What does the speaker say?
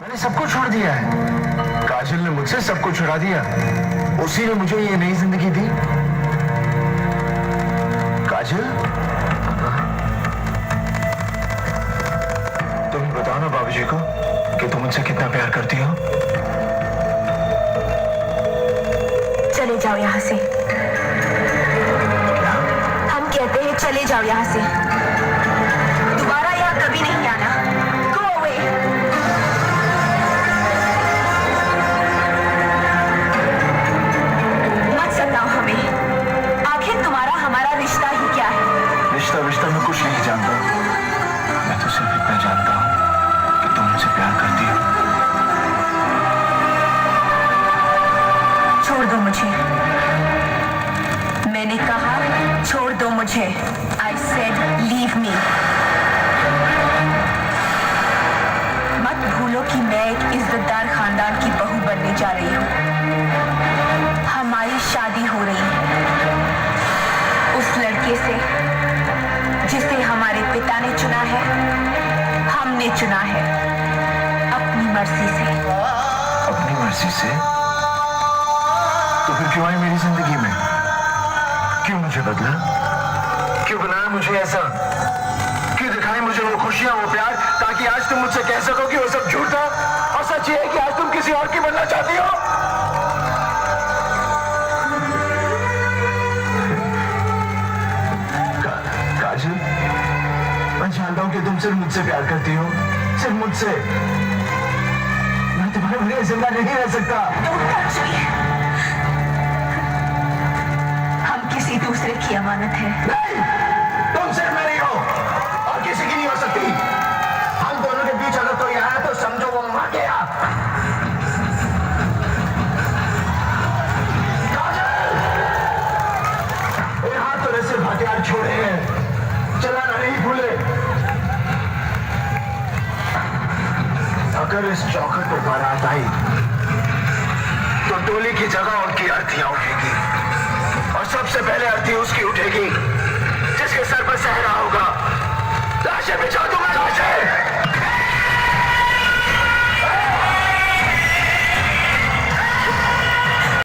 मैंने सबको छोड़ दिया है। काजल ने मुझसे सबको छुड़ा दिया। उसी ने मुझे ये नई जिंदगी दी। काजल, तुम बताओ ना बाबूजी को कि तुम मुझसे कितना प्यार करती हो। चले जाओ यहाँ से। क्या? हम कहते हैं चले जाओ यहाँ से। दोबारा यहाँ कभी नहीं आना। Go away. मत सताओ हमें। आखिर तुम्हारा हमारा रिश्ता ही क्या है? रिश्ता रिश्ता मैं कुछ नहीं जानता। मैं तो सिर्फ इतना जानता हूँ कि तुम मुझसे प्यार करती हो। छोड़ दो मुझे। मैंने कहा छोड़ दो मुझे। I said leave me. मत भूलो कि मैं एक इज्जतदार खानदान की बहू बनने जा रही हूँ। हमारी शादी हो रही है उस लड़के से जिसे हमारे पिता ने चुना है, हमने चुना है अपनी मर्जी से। अपनी मर्जी से? तो फिर क्यों आई मेरी जिंदगी में? क्यों मुझे बदला? क्यों बनाया मुझे ऐसा? क्यों दिखाई मुझे वो खुशियां, वो प्यार, ताकि आज तुम मुझसे कह सको कि वो सब झूठ था और सच ये है कि आज तुम किसी और की बनना चाहती हो? काजल, मैं जानता हूं कि तुम सिर्फ मुझसे प्यार करती हो, सिर्फ मुझसे। मैं तुम्हारे बगैर जिंदा नहीं रह सकता। Don't touch me. हम किसी दूसरे की अमानत है। नहीं, तुम सिर्फ मेरी हो और किसी की नहीं हो सकती। हम दोनों के बीच अगर कोई आया तो समझो वो मर गया। काजल! ये हाथ तो सिर्फ हथियार छोड़े हैं, चलाना नहीं भूले। अगर इस चौखट पर बारात आई तो डोली की जगह उनकी अर्थियां उठेगी और सबसे पहले अर्थी उसकी उठेगी जिसके सर पर सहरा होगा।